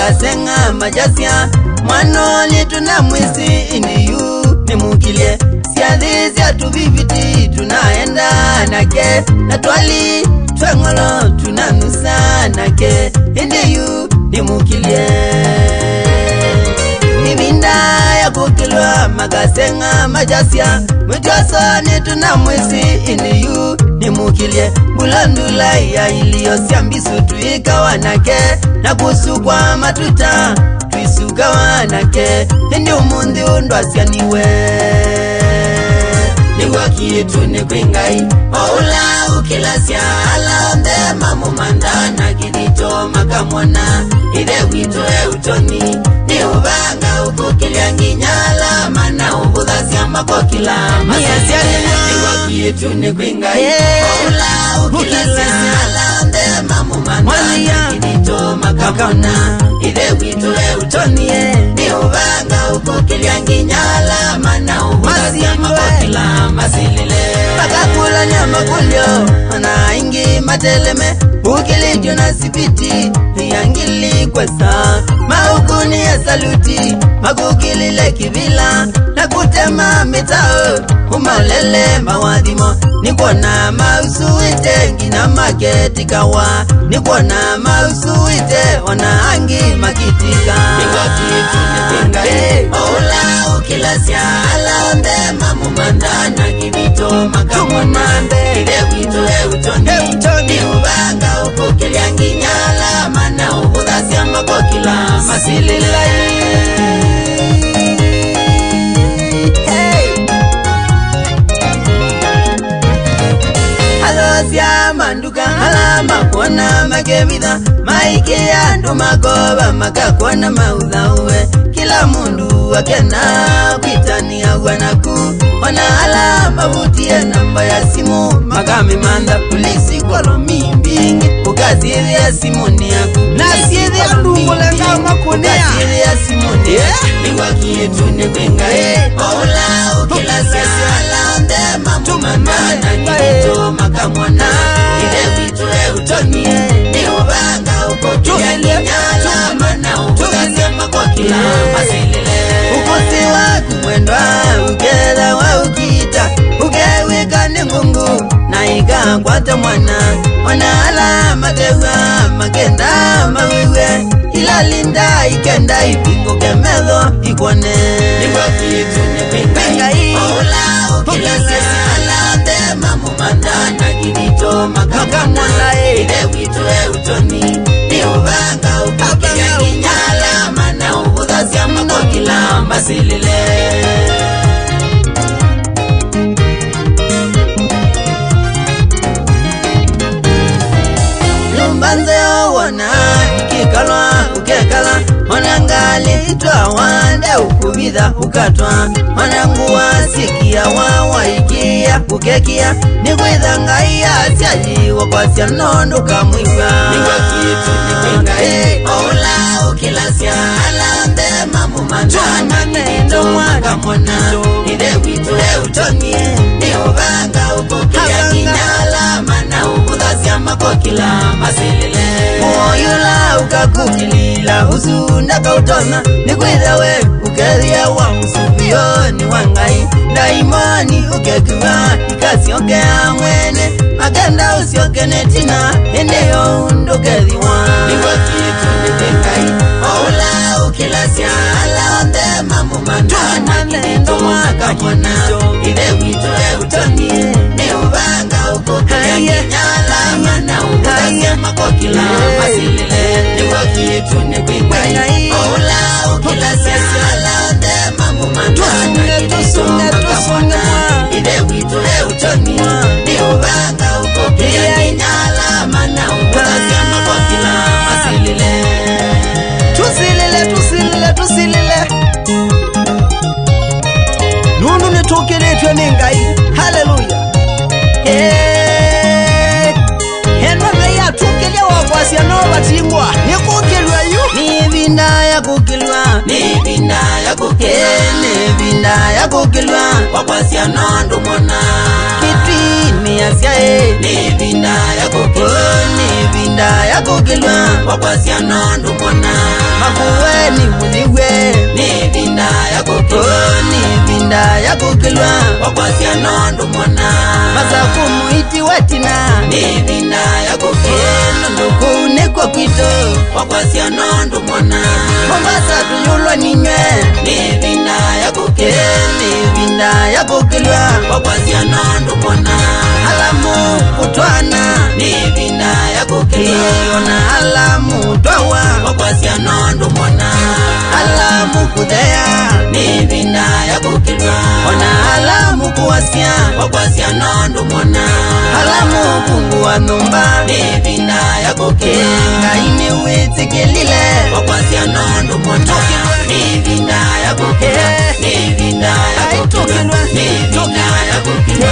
magasenga majasia mwanoli tunamwisi iniyu nimukilie siadhizi atuviviti tunaenda nake na twali twengolo tunanusa nake iniyu nimukilie Nivinda ya kukilwa magasenga majasia Mujosoni tunamwisi iniyu nimukilie Bulandula ya iliyo siambisu tuikawanake Na kusukwa matuta tuisugawanake Hindi umundi undwasya niwe Niwa kitu ni kwingai Oula ukilasya ala onde mamumandana Kidito makamwana Ide wito utoni Ni ubanga ukukilia nginyala Mana ubudhasya makokila Niwa kitu ni kwingai Oula ukilasya ala onde mamumandana Kidito makamwana Ide wito utoni Ni ubanga ukukilia nginyala Mana ubudhasya makokila masilile Pakakula nyama kulyo Mana ingi mateleme Ukilijo na sipiti Yangili kwesa Maukuni ya saluti Makukilile kivila Na kutema mitao Umalele mawadhimo Nikona mausuite Ngina maketi kawa Nikona mausuite Ona angi makitika Nikwa kitu nipenga Oula ukilasya ala onde mamumandana Kibito makamona Ide wito utoni Ni ubanga upukilia nginyala Mana ubudhasya makokila masililai Alosya manduka alama kuona makebitha Maiki ya ndumakoba makakuona maudha uwe Kila mundu wakena kuitania wanaku Wana alama vutie namba ya simu Makami manda polisi kwa lomimbingi Ukaziri ya simu ni yaku Nasiri ya ndungu lenga makunia Ukaziri ya simu ni yaku Niwa kietu ni kwinga Oula ukilasya ala onde mamumandana Kibito makamwana Ide wito utoni Ni ubanga ukokia ninyala Mana ubudhasya makokila masilile Ukusi waku mwendwa ukeda wa ukita Ukewika ni ngungu na ika kwata mwana Wana ala matewa makenda mawiwe Ila linda ikenda ipingo kemelo ikwane Niwa kitu ni pinga Oula ukilasya ala onde mamumandana Kidito makamwana Ide wito utoni Ni ubanga ukokia nginyala Mana ubudhasya makokila masilile Lumbanze wana ikikalwa ukekala Mwanangali itwa wande ukubitha ukatwa Mwananguwa sikia wawaikia ukekia Nikwitha ngai asyaji wakwasya nondo kamwiwa Niwa kitu nikwinga Oula ukilasya ala onde mamumandana Kidito makamwana Ide wito utoni Ni ubanga ukokia nginyala Mana ubudhasya makokila masilile Moyula ukakukilila usunda kautona Nikwitha we ukeria wa usubio ni wangai Daimoni ukekiwa ikasiokea mwene Magenda usioke netina Endeyo undukethiwa Niwa kitu nipengai Oula ukilasya ala onde mamumandana Kidito makamwana Ide wito utoni Ni ubanga ukokia nginyala Mana ubudhasya makokila masilile Niwa kitu nipengai Oula ukilasya ala onde mamumandana Kidito makamwana Ide wito utoni Ni ubanga ukokia nginyala Mana ubudhasya makokila masilile Tusilile Nunu nitokeletwe ningai Hallelujah Henwa ya tukelia wakwasya nova tingwa Nikukilwa yu Nivinda ya kukilwa Nivinda ya kukilwa Nivinda ya kukilwa Wakwasya nondo mwana Kitwi miasya Nivinda ya kukilwa Nivinda vinda ya kukilwa wakwasia nondu mwana makuwe ni muliwe ni vinda ya kukilwa ni vinda ya kukilwa wakwasia nondu mwana masaku muiti watina ni vinda ya kukilwa ndukune kwa kwito wakwasia nondu mwana Mombasa tuyulwa ninywe ni vinda ya kukilwa ni vinda ya kukilwa wakwasia nondu mwana alamu kutwana ni vinda ya kukilwa ona alamu twawa wakwasia nondu mwana alamu kudea ni vinda ya kukilwa ona alamu kuwasia wakwasia nondu mwana alamu kungu wa numba ni vinda ya kukilwa ngaine wetikelile wakwasia nondu mwana ni vinda ya kukilwa ni vinda ya kukilwa ni vinda ya kukilwa